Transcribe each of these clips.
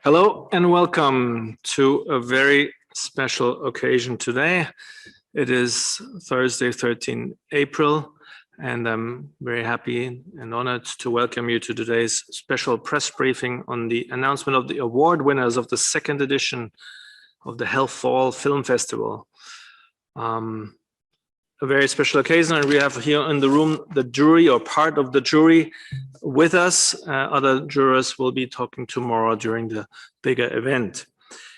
Hello and welcome to a very special occasion today. It is Thursday, 13 April, and I'm very happy and honored to welcome you to today's special press briefing on the announcement of the award winners of the second edition of the Health for All Film Festival. A very special occasion, and we have here in the room the jury or part of the jury with us. Other jurors will be talking tomorrow during the bigger event.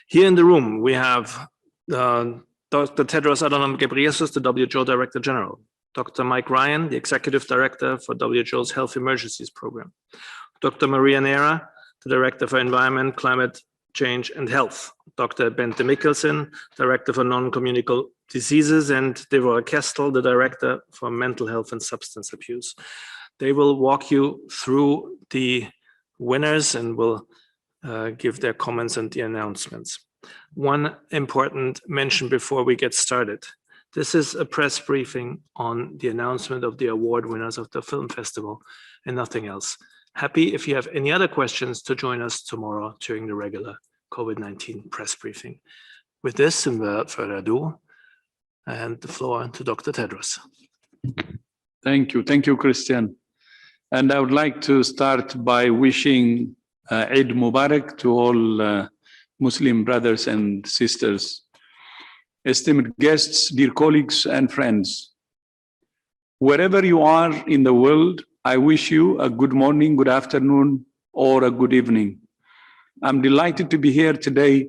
Here in the room, we have Dr. Tedros Adhanom Ghebreyesus, the WHO Director General, Dr. Mike Ryan, the Executive Director for WHO's Health Emergencies Program, Dr. Maria Neira, the Director for Environment, Climate Change and Health, Dr. Bente Mikkelsen, Director for Non-Communicable Diseases, and Deborah Kestel, the Director for Mental Health and Substance Abuse. They will walk you through the winners and will give their comments and the announcements. One important mention before we get started. This is a press briefing on the announcement of the award winners of the film festival and nothing else. Happy if you have any other questions to join us tomorrow during the regular COVID-19 press briefing. With this, and without further ado, I hand the floor to Dr. Tedros. Thank you, Christian. And I would like to start by wishing Eid Mubarak to all Muslim brothers and sisters. Esteemed guests, dear colleagues and friends, wherever you are in the world, I wish you a good morning, good afternoon, or a good evening. I'm delighted to be here today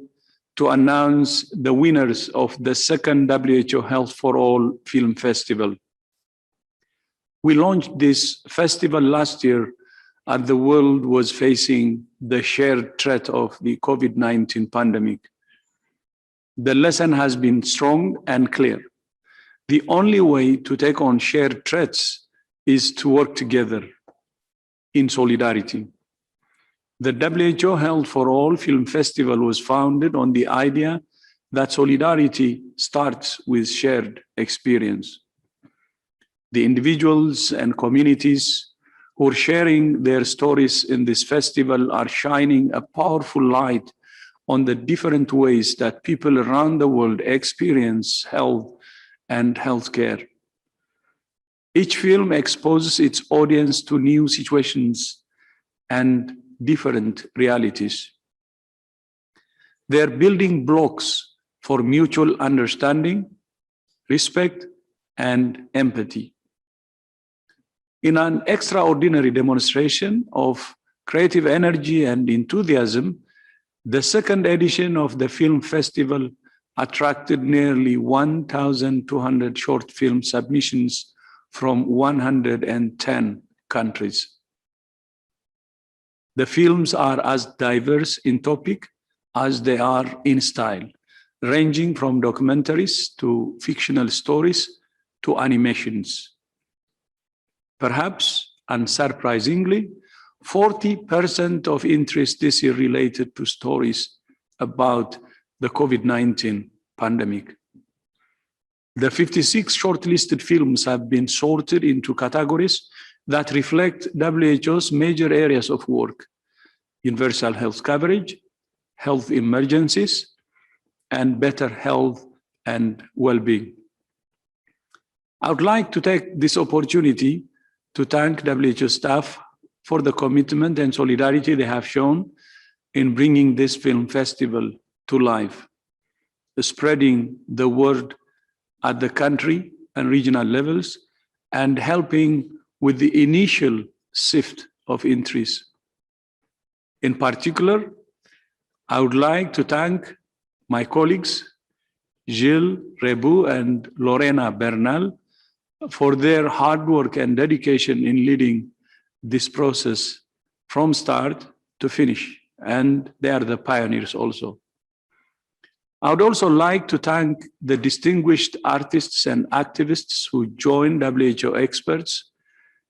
to announce the winners of the second WHO Health for All Film Festival. We launched this festival last year as the world was facing the shared threat of the COVID-19 pandemic. The lesson has been strong and clear. The only way to take on shared threats is to work together in solidarity. The WHO Health for All Film Festival was founded on the idea that solidarity starts with shared experience. The individuals and communities who are sharing their stories in this festival are shining a powerful light on the different ways that people around the world experience health and healthcare. Each film exposes its audience to new situations and different realities. They're building blocks for mutual understanding, respect, and empathy. In an extraordinary demonstration of creative energy and enthusiasm, the second edition of the film festival attracted nearly 1,200 short film submissions from 110 countries. The films are as diverse in topic as they are in style, ranging from documentaries to fictional stories to animations. Perhaps, unsurprisingly, 40% of interest this year related to stories about the COVID-19 pandemic. The 56 shortlisted films have been sorted into categories that reflect WHO's major areas of work: universal health coverage, health emergencies, and better health and well-being. I would like to take this opportunity to thank WHO staff for the commitment and solidarity they have shown in bringing this film festival to life, spreading the word at the country and regional levels, and helping with the initial sift of interest. In particular, I would like to thank my colleagues, Gilles Rebu and Lorena Bernal, for their hard work and dedication in leading this process from start to finish, and they are the pioneers also. I would also like to thank the distinguished artists and activists who joined WHO experts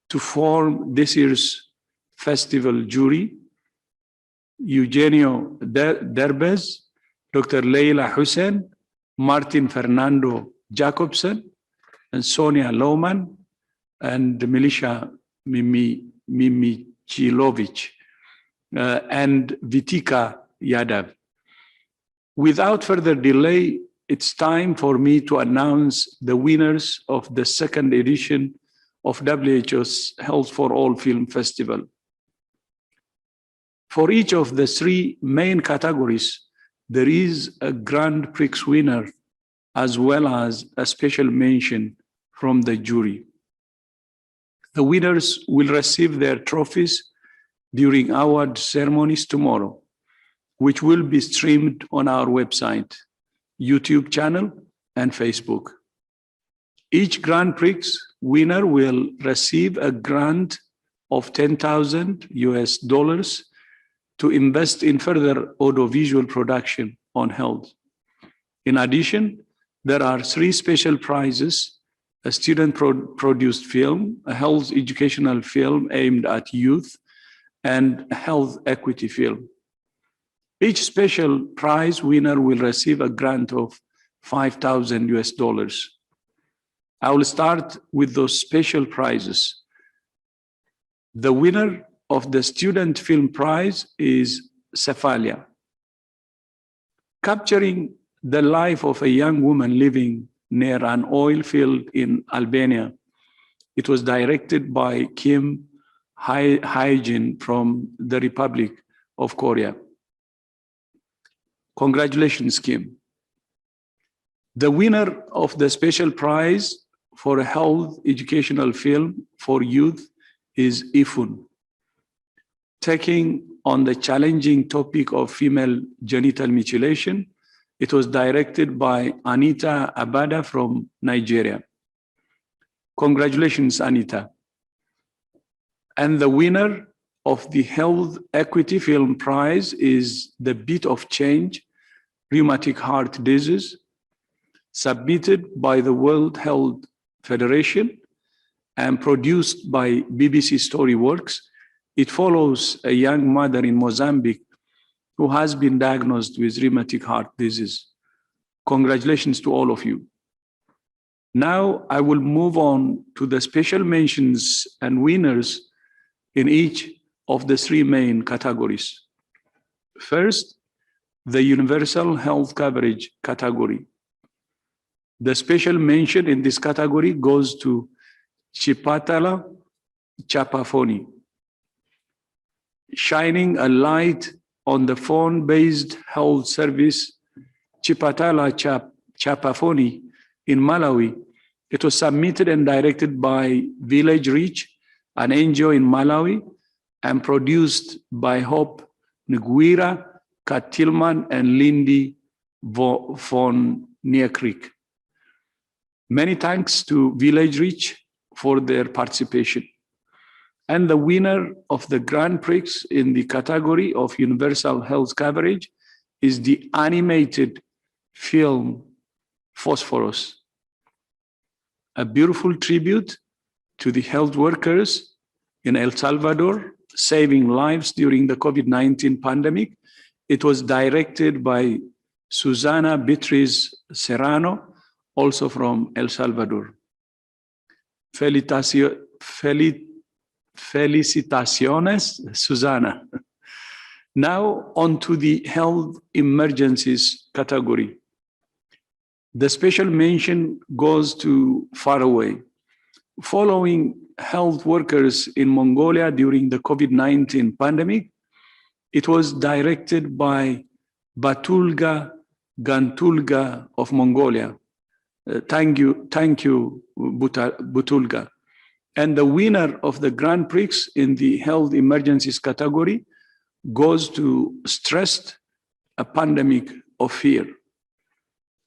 to form this year's festival jury: Eugenio Derbez, Dr. Leila Hussein, Martin Fernando Jacobsen, and Sonia Lohman, and Milica Mimichilovic. and Vitika Yadav. Without further delay, it's time for me to announce the winners of the second edition of WHO's Health for All Film Festival. For each of the three main categories, there is a Grand Prix winner as well as a special mention from the jury. The winners will receive their trophies during award ceremonies tomorrow, which will be streamed on our website, YouTube channel, and Facebook. Each Grand Prix winner will receive a grant of $10,000 to invest in further audiovisual production on health. In addition, there are three special prizes: a student-produced film, a health educational film aimed at youth, and a health equity film. Each special prize winner will receive a grant of $5,000. I will start with those special prizes. The winner of the Student Film Prize is Cephalia. Capturing the life of a young woman living near an oil field in Albania, it was directed by Kim Hyjin from the Republic of Korea. Congratulations, Kim. The winner of the special prize for a health educational film for youth is Ifun. Taking on the challenging topic of female genital mutilation, it was directed by Anita Abada from Nigeria. Congratulations, Anita. And the winner of the Health Equity Film Prize is The Beat of Change, Rheumatic Heart Disease, submitted by the World Health Federation and produced by BBC Storyworks. It follows a young mother in Mozambique who has been diagnosed with rheumatic heart disease. Congratulations to all of you. Now I will move on to the special mentions and winners in each of the three main categories. First, the universal health coverage category. The special mention in this category goes to Chipatala Chapafoni, shining a light on the phone-based health service Chipatala Chapafoni in Malawi. It was submitted and directed by Village Reach, an NGO in Malawi, and produced by Hope Nguira, Kat Tillman, and Lindy von Nierkriek. Many thanks to Village Reach for their participation. And the winner of the Grand Prix in the category of universal health coverage is the animated film Phosphorus, a beautiful tribute to the health workers in El Salvador saving lives during the COVID-19 pandemic. It was directed by Susana Beatriz Serrano, also from El Salvador. Felicitaciones, Susana. Now on to the health emergencies category. The special mention goes to Faraway. Following health workers in Mongolia during the COVID-19 pandemic, it was directed by Batulga Gantulga of Mongolia. Thank you, Batulga. And the winner of the Grand Prix in the health emergencies category goes to Stressed, a Pandemic of Fear.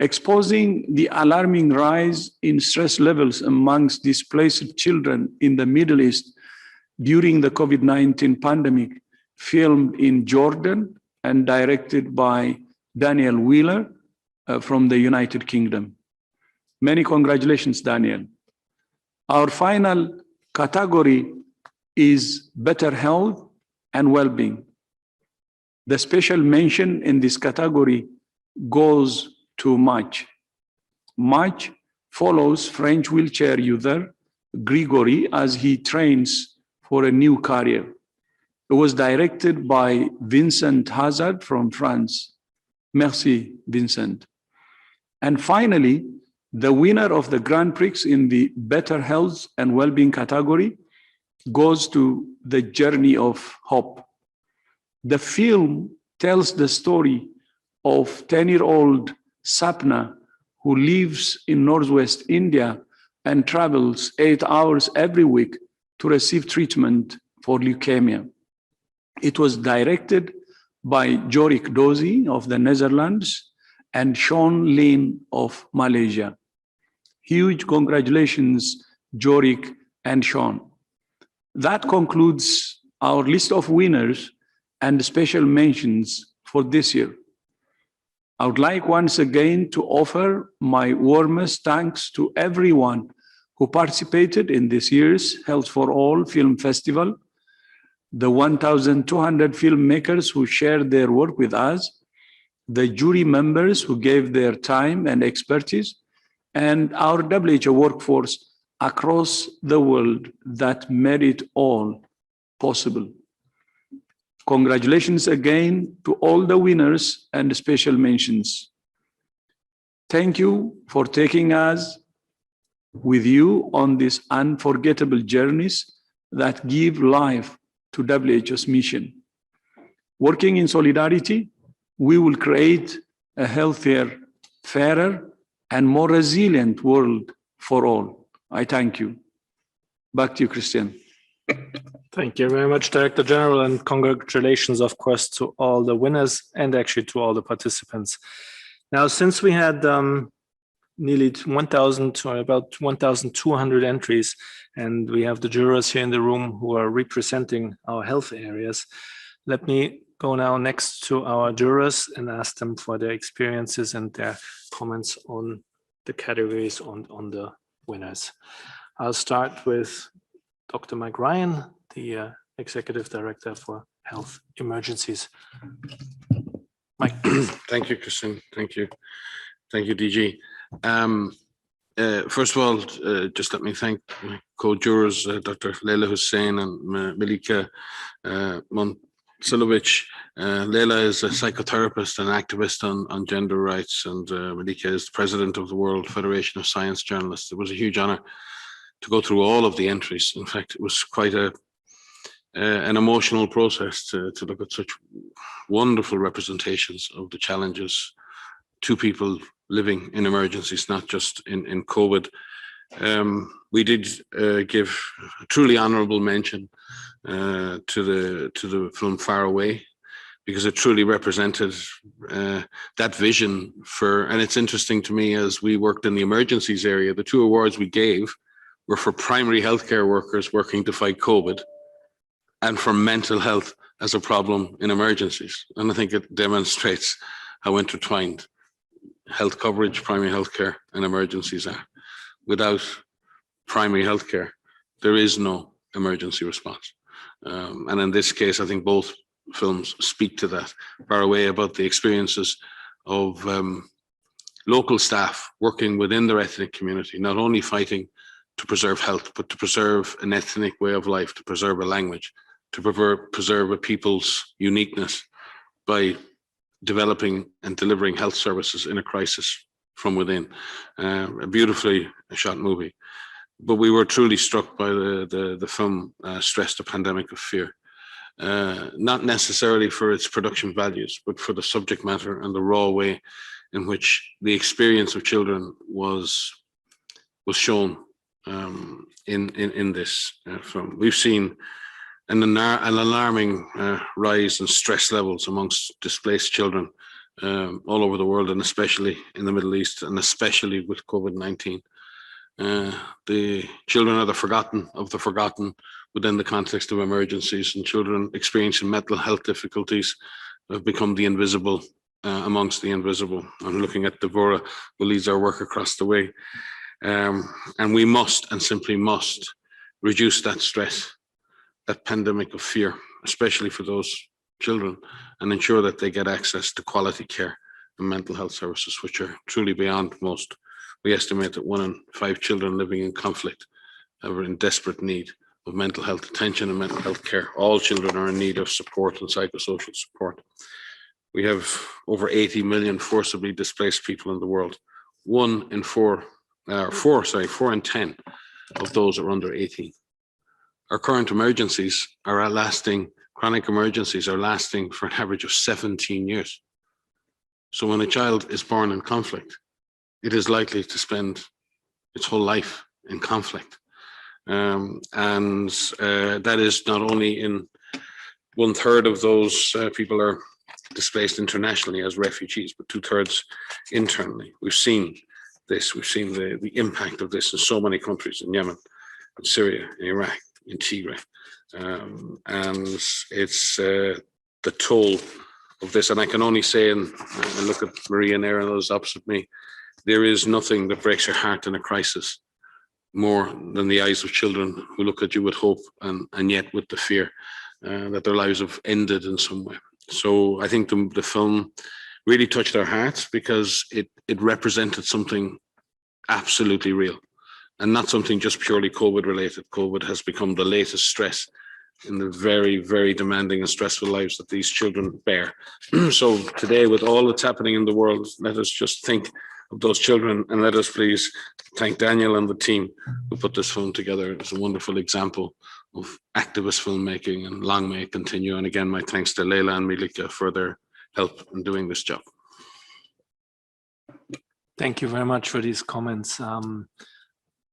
Exposing the alarming rise in stress levels amongst displaced children in the Middle East during the COVID-19 pandemic, filmed in Jordan and directed by Daniel Wheeler from the United Kingdom. Many congratulations, Daniel. Our final category is better health and well-being. The special mention in this category goes to Mach. Mach follows French wheelchair user Grigory as he trains for a new career. It was directed by Vincent Hazard from France. Merci, Vincent. And finally, the winner of the Grand Prix in the Better Health and Wellbeing category goes to The Journey of Hope. The film tells the story of 10-year-old Sapna, who lives in Northwest India and travels 8 hours every week to receive treatment for leukemia. It was directed by Jorik Dozy of the Netherlands and Sean Lin of Malaysia. Huge congratulations, Jorik and Sean. That concludes our list of winners and special mentions for this year. I would like once again to offer my warmest thanks to everyone who participated in this year's Health for All Film Festival, the 1,200 filmmakers who shared their work with us, the jury members who gave their time and expertise, and our WHO workforce across the world that made it all possible. Congratulations again to all the winners and special mentions. Thank you for taking us with you on these unforgettable journeys that give life to WHO's mission. Working in solidarity, we will create a healthier, fairer, and more resilient world for all. I thank you. Back to you, Christian. Thank you very much, Director General, and congratulations, of course, to all the winners and actually to all the participants. Now, since we had nearly 1,000 or about 1,200 entries, and we have the jurors here in the room who are representing our health areas, let me go now next to our jurors and ask them for their experiences and their comments on the categories on the winners. I'll start with Dr. Mike Ryan, the Executive Director for Health Emergencies. Mike. Thank you, Christian. Thank you. Thank you, DG. First of all, just let me thank my co-jurors, Dr. Leila Hussein and Malika Monsilovic. Leila is a psychotherapist and activist on gender rights, and Malika is the president of the World Federation of Science Journalists. It was a huge honor to go through all of the entries. In fact, it was quite an emotional process to look at such wonderful representations of the challenges to people living in emergencies, not just in COVID. We did give a truly honorable mention to the film Far Away, because it truly represented that vision for, and it's interesting to me, as we worked in the emergencies area, the 2 awards we gave were for primary healthcare workers working to fight COVID and for mental health as a problem in emergencies. And I think it demonstrates how intertwined health coverage, primary healthcare, and emergencies are. Without primary healthcare, there is no emergency response. And in this case, I think both films speak to that. Far Away, about the experiences of local staff working within their ethnic community, not only fighting to preserve health, but to preserve an ethnic way of life, to preserve a language, to preserve a people's uniqueness by developing and delivering health services in a crisis from within. A beautifully shot movie. But we were truly struck by the film stressed a pandemic of fear. Not necessarily for its production values, but for the subject matter and the raw way in which the experience of children was shown in this film. We've seen an alarming rise in stress levels amongst displaced children all over the world, and especially in the Middle East, and especially with COVID-19. The children are the forgotten within the context of emergencies, and children experiencing mental health difficulties have become the invisible amongst the invisible. I'm looking at Devorah, who leads our work across the way. And we must, and simply must, reduce that stress, that pandemic of fear, especially for those children, and ensure that they get access to quality care and mental health services, which are truly beyond most. We estimate that 1 in 5 children living in conflict are in desperate need of mental health attention and mental health care. All children are in need of support and psychosocial support. We have over 80 million forcibly displaced people in the world. 4 in 10 of those are under 18. Our current emergencies are chronic emergencies are lasting for an average of 17 years. So when a child is born in conflict, it is likely to spend its whole life in conflict. That is not only in 1/3 of those people are displaced internationally as refugees, but 2/3 internally. We've seen this, we've seen the impact of this in so many countries, in Yemen, in Syria, in Iraq, in Tigray. And it's the toll of this. And I can only say, and look at Maria and Aaron, those opposite me, there is nothing that breaks your heart in a crisis more than the eyes of children who look at you with hope and yet with the fear that their lives have ended in some way. So I think the film really touched our hearts because it represented something absolutely real and not something just purely COVID related. COVID has become the latest stress in the very, very demanding and stressful lives that these children bear. So today, with all that's happening in the world, let us just think of those children, and let us please thank Daniel and the team who put this film together. It's a wonderful example of activist filmmaking, and long may it continue. And again, my thanks to Leila and Milika for their help in doing this job. Thank you very much for these comments.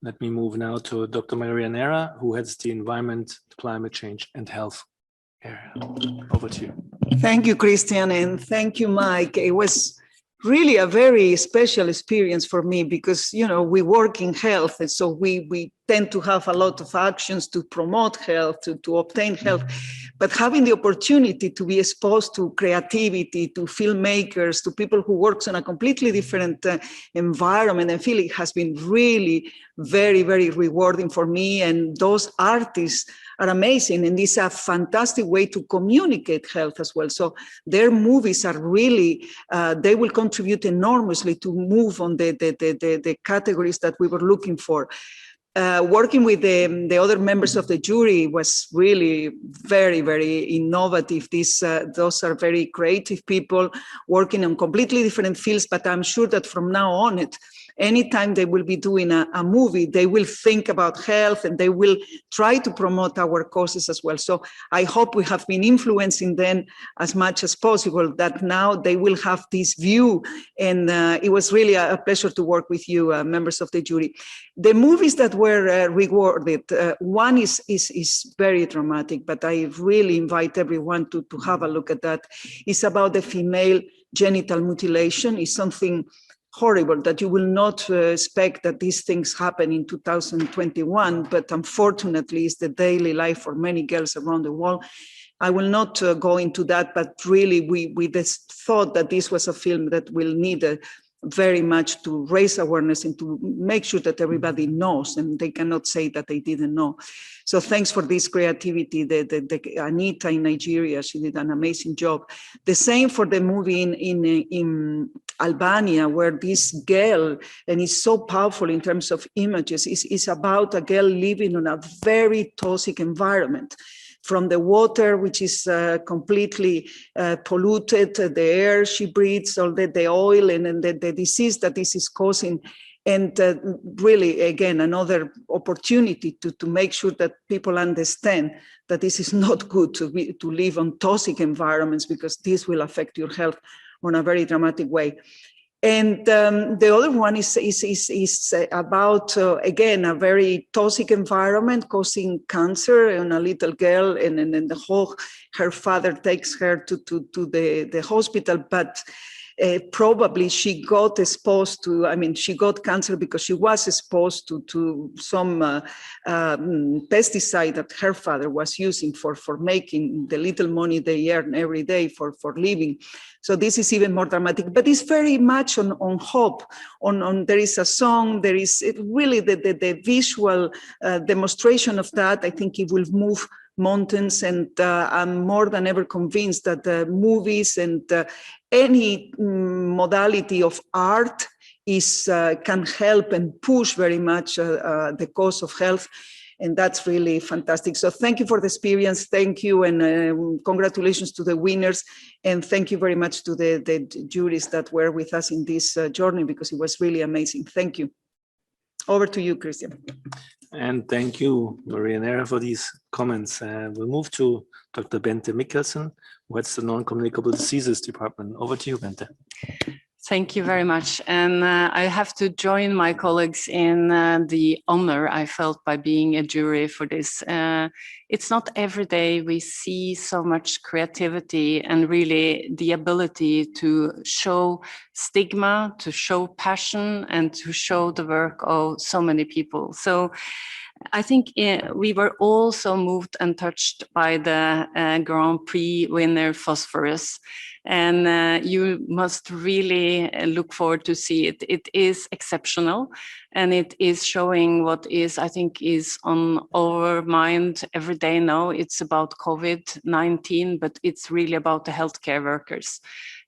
Let me move now to Dr. Maria Nera, who heads the Environment, Climate Change and Health area. Over to you. Thank you, Christian, and thank you, Mike. It was really a very special experience for me because, you know, we work in health, and so we tend to have a lot of actions to promote health, to obtain health, but having the opportunity to be exposed to creativity, to filmmakers, to people who work in a completely different environment and field, it has been really very, very rewarding for me. And those artists are amazing, and it's a fantastic way to communicate health as well. So their movies are really, they will contribute enormously to move on the categories that we were looking for. Working with the other members of the jury was really very, very innovative. Those are very creative people working on completely different fields, but I'm sure that from now on, anytime they will be doing a movie, they will think about health and they will try to promote our causes as well. So I hope we have been influencing them as much as possible, that now they will have this view. And it was really a pleasure to work with you, members of the jury. The movies that were rewarded, one is very dramatic, but I really invite everyone to have a look at that. It's about the female genital mutilation. It's something horrible that you will not expect that these things happen in 2021, but unfortunately it's the daily life for many girls around the world. I will not go into that, but really we just thought that this was a film that will need very much to raise awareness and to make sure that everybody knows, and they cannot say that they didn't know. So thanks for this creativity. The Anita in Nigeria, she did an amazing job. The same for the movie in Albania, where this girl, and it's so powerful in terms of images, is about a girl living in a very toxic environment. From the water, which is completely polluted, the air she breathes, all the oil and the disease that this is causing. And really, again, another opportunity to make sure that people understand that this is not good to live on toxic environments, because this will affect your health in a very dramatic way. And the other one is about, again, a very toxic environment causing cancer in a little girl, and her father takes her to the hospital, but probably she got exposed to, she got cancer because she was exposed to some pesticide that her father was using for making the little money they earn every day for living. So this is even more dramatic, but it's very much on hope. There is a song, there is really the visual demonstration of that. I think it will move mountains, and I'm more than ever convinced that the movies and any modality of art can help and push very much the cause of health. And that's really fantastic. So thank you for the experience. Thank you, and congratulations to the winners. And thank you very much to the juries that were with us in this journey, because it was really amazing. Thank you. Over to you, Christian. And thank you, Maria Nera, for these comments. We'll move to Dr. Bente Mikkelsen, who heads the Non-Communicable Diseases Department. Over to you, Bente. Thank you very much. And I have to join my colleagues in the honor I felt by being a jury for this. It's not every day we see so much creativity and really the ability to show stigma, to show passion, and to show the work of so many people. So I think we were all so moved and touched by the Grand Prix winner Phosphorus. And you must really look forward to see it. It is exceptional, and it is showing what is, I think, is on our mind every day now. It's about COVID-19, but it's really about the healthcare workers.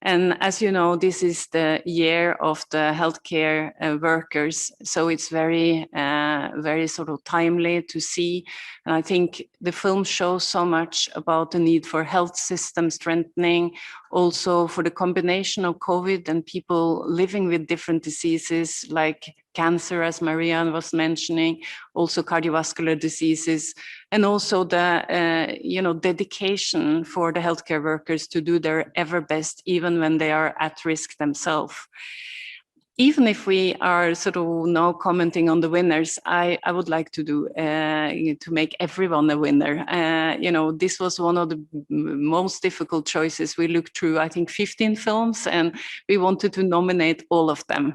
And as you know, this is the year of the healthcare workers. So it's very, very sort of timely to see. And I think the film shows so much about the need for health system strengthening, also for the combination of COVID and people living with different diseases like cancer, as Marianne was mentioning, also cardiovascular diseases, and also the dedication for the healthcare workers to do their ever best, even when they are at risk themselves. Even if we are sort of now commenting on the winners, I would like to do to make everyone a winner. This was one of the most difficult choices. We looked through, I think, 15 films, and we wanted to nominate all of them.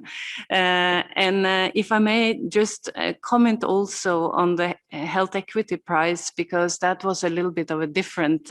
If I may just comment also on the Health Equity Prize, because that was a little bit of a different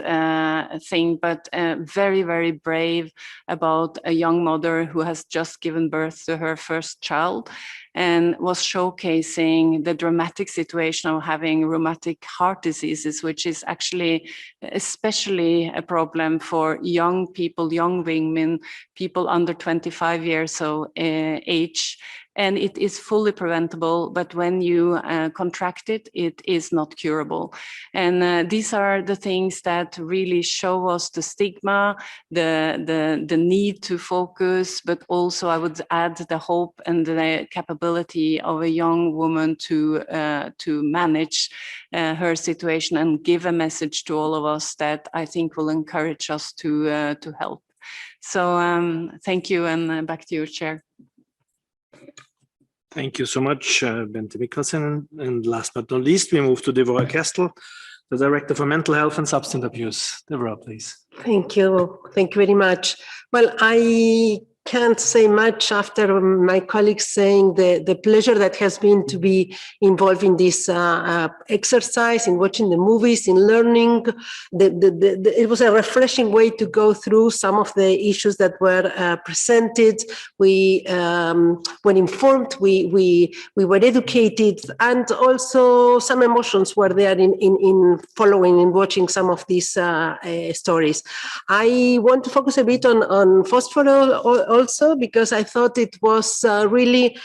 thing, but very, very brave about a young mother who has just given birth to her first child, and was showcasing the dramatic situation of having rheumatic heart diseases, which is actually especially a problem for young people, young women, people under 25 years of age. And it is fully preventable, but when you contract it, it is not curable. And these are the things that really show us the stigma, the need to focus, but also I would add the hope and the capability of a young woman to manage her situation and give a message to all of us that I think will encourage us to help. So thank you, and back to you, Chair. Thank you so much, Bente Mikkelsen. And last but not least, we move to Deborah Kestel, the Director for Mental Health and Substance Abuse. Deborah, please. Thank you. Thank you very much. Well, I can't say much after my colleagues saying the pleasure that has been to be involved in this exercise, in watching the movies, in learning. It was a refreshing way to go through some of the issues that were presented. We were informed, we were educated, and also some emotions were there in following and watching some of these stories. I want to focus a bit on phosphorus also, because I thought it was really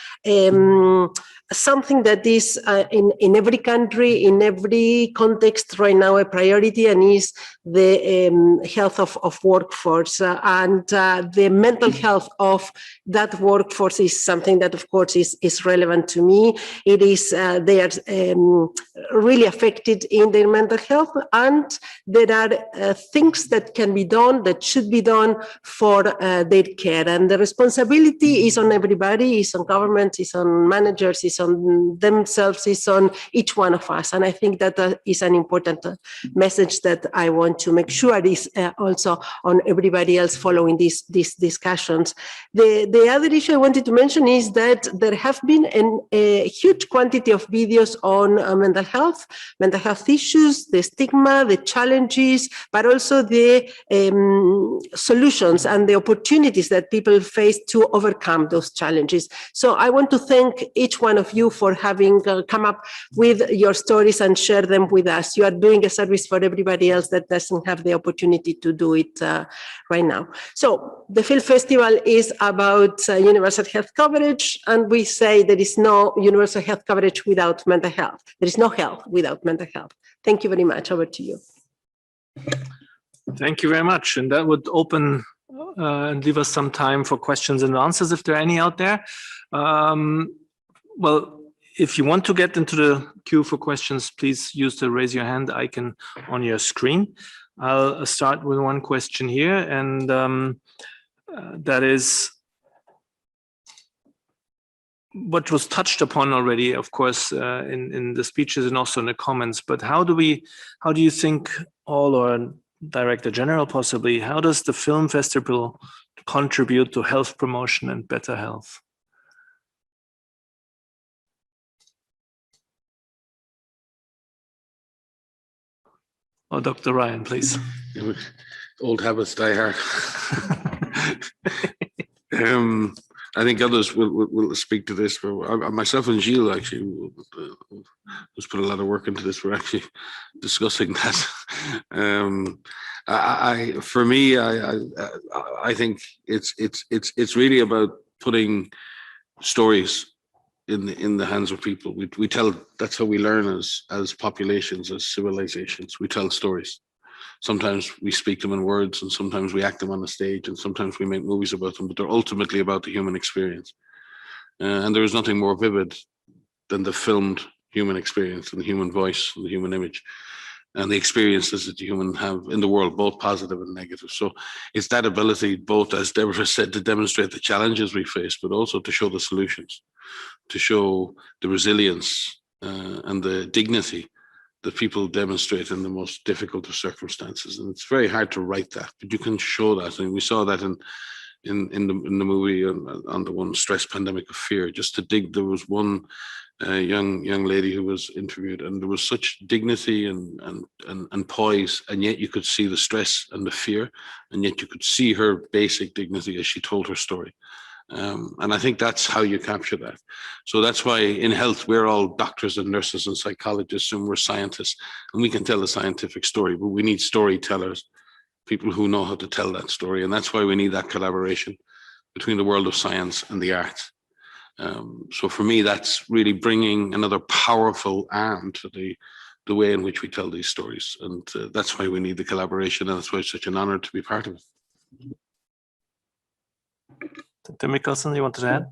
something that is in every country, in every context right now a priority, and is the health of workforce. And the mental health of that workforce is something that, of course, is relevant to me. It is, they are really affected in their mental health, and there are things that can be done, that should be done for their care. And the responsibility is on everybody, is on government, is on managers, is on themselves, is on each one of us. And I think that is an important message that I want to make sure is also on everybody else following these discussions. The other issue I wanted to mention is that there have been a huge quantity of videos on mental health issues, the stigma, the challenges, but also the solutions and the opportunities that people face to overcome those challenges. So I want to thank each one of of you for having come up with your stories and share them with us. You are doing a service for everybody else that doesn't have the opportunity to do it right now. So the film festival is about universal health coverage, and we say there is no universal health coverage without mental health. There is no health without mental health. Thank you very much. Over to you. Thank you very much. And that would open and leave us some time for questions and answers if there are any out there. Well, if you want to get into the queue for questions, please use the raise your hand icon on your screen. I'll start with one question here, and that is what was touched upon already, of course, in the speeches and also in the comments. But how do you think, all or Director General possibly, how does the film festival contribute to health promotion and better health? Oh, Dr. Ryan, please. Old habits die hard. I think others will speak to this. But myself and Gilles actually who's put a lot of work into this. We're actually discussing that. For me, I think it's really about putting stories in the hands of people. We tell. That's how we learn as populations, as civilizations. We tell stories. Sometimes we speak them in words, and sometimes we act them on the stage, and sometimes we make movies about them, but they're ultimately about the human experience. And there is nothing more vivid than the filmed human experience and the human voice and the human image and the experiences that the human have in the world, both positive and negative. So it's that ability, both, as Deborah said, to demonstrate the challenges we face, but also to show the solutions, to show the resilience and the dignity that people demonstrate in the most difficult of circumstances. And it's very hard to write that, but you can show that. And we saw that in the movie on the one Stress Pandemic of Fear. Just to dig, there was one young lady who was interviewed, and there was such dignity and poise, and yet you could see the stress and the fear, and yet you could see her basic dignity as she told her story. And I think that's how you capture that. So that's why in health, we're all doctors and nurses and psychologists, and we're scientists, and we can tell a scientific story, but we need storytellers, people who know how to tell that story. And that's why we need that collaboration between the world of science and the arts. So for me, that's really bringing another powerful arm to the way in which we tell these stories. And that's why we need the collaboration, and that's why it's such an honor to be part of it. Dr. Mikkelsen, you wanted to add?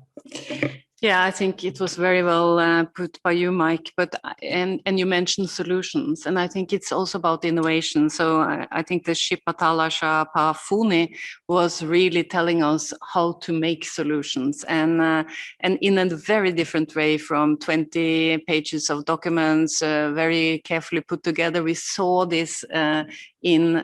Yeah, I think it was very well put by you, Mike. But and you mentioned solutions, and I think it's also about innovation. So I think the Shipatala Shapafuni was really telling us how to make solutions, and in a very different way from 20 pages of documents, very carefully put together. We saw this in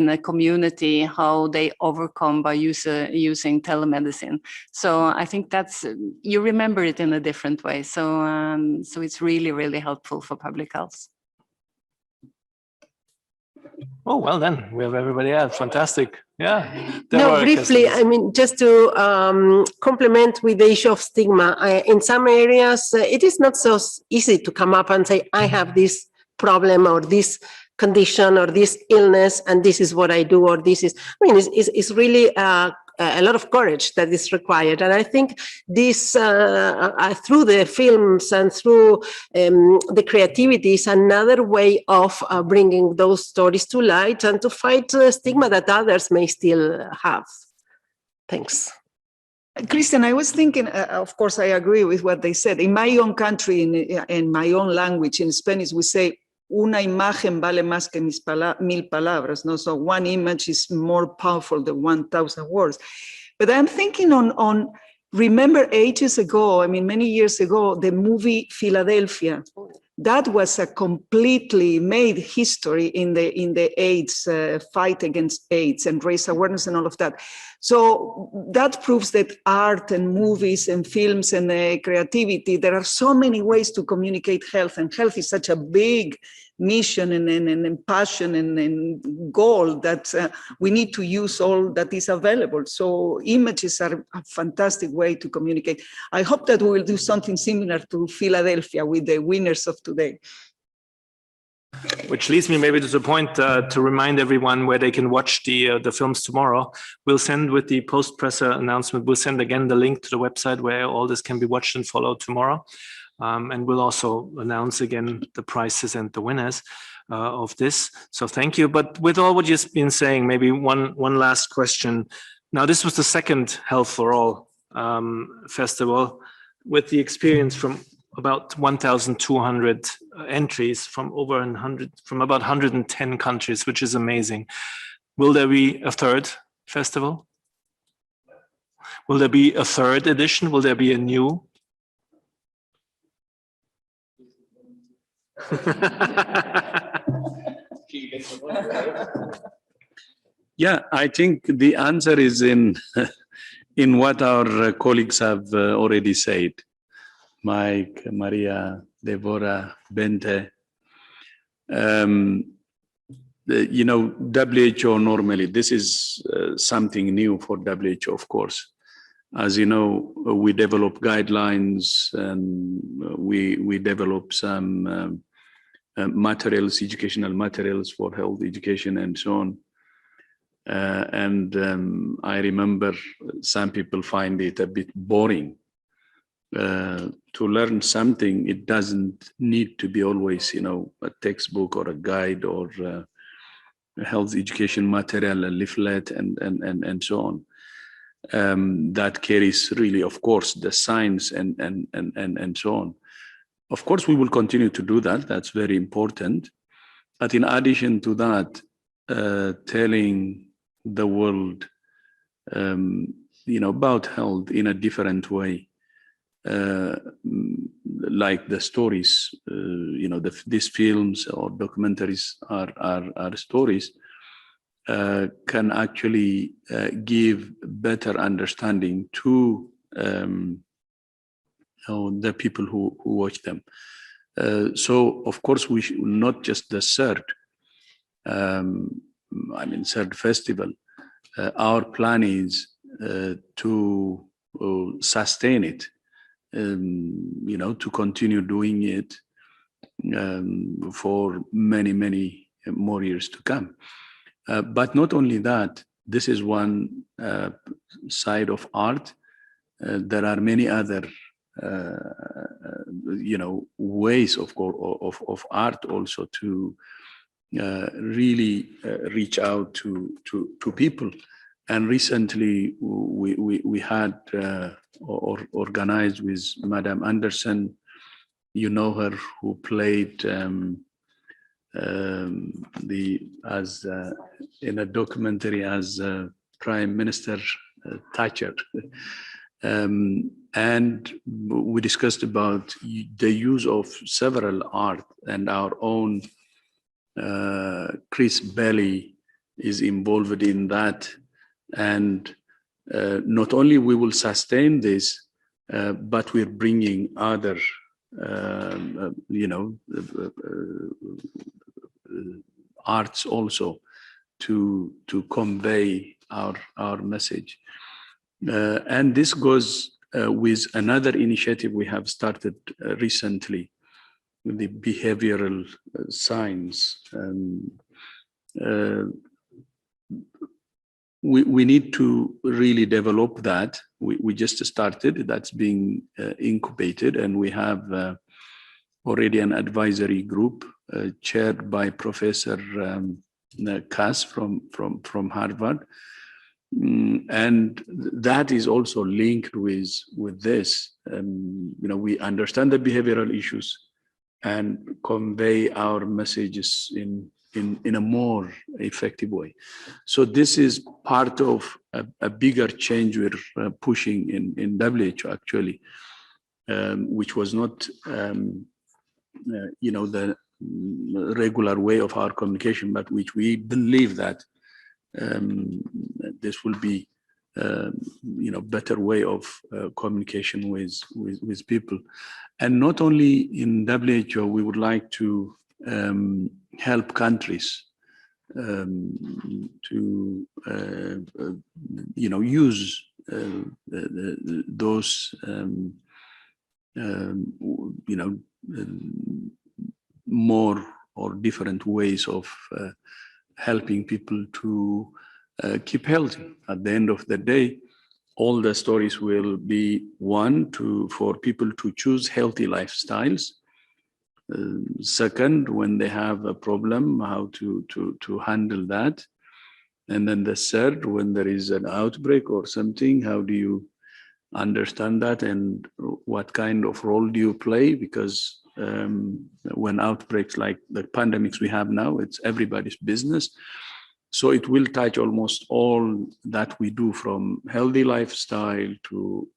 a community, how they overcome by using telemedicine. So I think that's, you remember it in a different way. So so it's really, really helpful for public health. Oh, well then, we have everybody else. Fantastic. Yeah. No, briefly, I mean, just to complement with the issue of stigma, in some areas, it is not so easy to come up and say, I have this problem or this condition or this illness, and this is what I do, or this is, I mean, it's really a lot of courage that is required. And I think this, through the films and through the creativity, is another way of bringing those stories to light and to fight the stigma that others may still have. Thanks. Christian, I was thinking, of course, I agree with what they said. In my own country, in my own language, in Spanish, we say, una imagen vale más que mil palabras. No? So one image is more powerful than 1,000 words. But I'm thinking on remember ages ago, I mean, many years ago, the movie Philadelphia. That was a completely made history in the AIDS fight against AIDS and raise awareness and all of that. So that proves that art and movies and films and creativity, there are so many ways to communicate health, and health is such a big mission and passion and goal that we need to use all that is available. So images are a fantastic way to communicate. I hope that we will do something similar to Philadelphia with the winners of today. Which leads me maybe to the point to remind everyone where they can watch the films tomorrow. We'll send with the post-presser announcement, we'll send again the link to the website where all this can be watched and followed tomorrow. And we'll also announce again the prizes and the winners of this. So thank you. But with all what you've been saying, maybe one last question. Now, this was the second Health for All festival with the experience from about 1,200 entries from about 110 countries, which is amazing. Will there be a third festival? Will there be a third edition? Will there be a new? Yeah, I think the answer is in what our colleagues have already said. Mike, Maria, Deborah, Bente. WHO normally, this is something new for WHO, of course. As you know, we develop guidelines and we develop some materials, educational materials for health education and so on. I remember some people find it a bit boring. To learn something, it doesn't need to be always, a textbook or a guide or a health education material, a leaflet, and so on. That carries really, of course, the science and so on. Of course, we will continue to do that. That's very important. But in addition to that, telling the world, about health in a different way, like the stories, these films or documentaries are stories, can actually give better understanding to the people who watch them. So, of course, we should not just the third festival. Our plan is to sustain it. To continue doing it for many, many more years to come. But not only that, this is one side of art. There are many other, ways of art also to really reach out to people. And recently we had or organized with Madame Anderson, her, who played in a documentary as Prime Minister Thatcher. And we discussed about the use of several art, and our own Chris Bailey is involved in that. And not only we will sustain this, but we're bringing other, arts also to convey our message. And this goes with another initiative we have started recently, the behavioral science. We need to really develop that. We just started, that's being incubated, and we have already an advisory group chaired by Professor Kass from Harvard. And that is also linked with this. We understand the behavioral issues and convey our messages in a more effective way. So this is part of a bigger change we're pushing in WHO actually, which was not, the regular way of our communication, but which we believe that this will be, better way of communication with people. And not only in WHO, we would like to help countries to use those more or different ways of helping people to keep healthy. At the end of the day, all the stories will be for people to choose healthy lifestyles. Second, when they have a problem, how to handle that. And then the third, when there is an outbreak or something, how do you understand that and what kind of role do you play? Because when outbreaks like the pandemics we have now, it's everybody's business. So it will touch almost all that we do, from healthy lifestyle to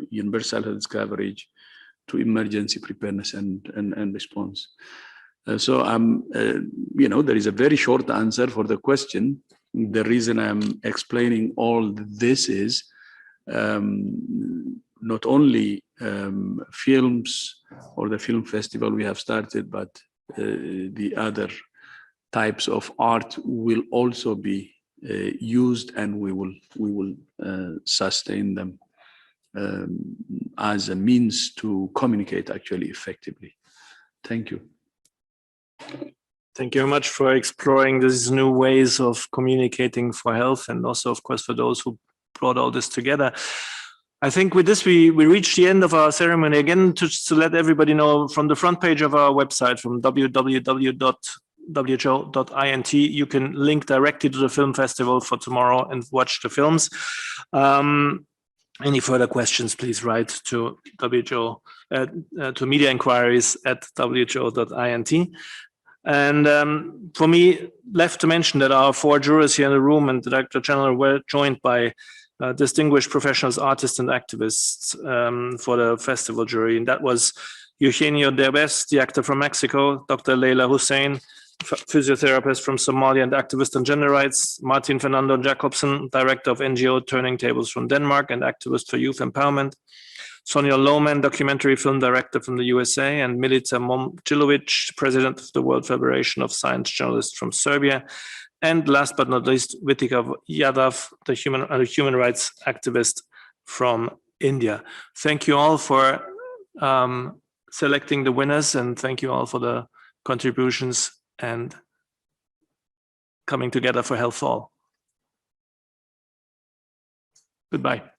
universal health coverage to emergency preparedness and response. So there is a very short answer for the question. The reason I'm explaining all this is not only films or the film festival we have started, but the other types of art will also be used, and we will sustain them as a means to communicate actually effectively. Thank you. Thank you very much for exploring these new ways of communicating for health, and also, of course, for those who brought all this together. I think with this, we reached the end of our ceremony. Again, to let everybody know, from the front page of our website, from www.who.int, you can link directly to the film festival for tomorrow and watch the films. Any further questions, please write to WHO, to mediainquiries@who.int. And for me, left to mention that our 4 jurors here in the room and the Director General were joined by distinguished professionals, artists, and activists for the festival jury. And that was Eugenio Derbez, the actor from Mexico, Dr. Leila Hussein, physiotherapist from Somalia and activist on gender rights, Martin Fernando Jacobsen, director of NGO Turning Tables from Denmark and activist for youth empowerment, Sonja Lohman, documentary film director from the USA, and Milica Momcilovic, president of the World Federation of Science Journalists from Serbia. And last but not least, Vitika Yadav, the human rights activist from India. Thank you all for selecting the winners, and thank you all for the contributions and coming together for Health for All. Goodbye.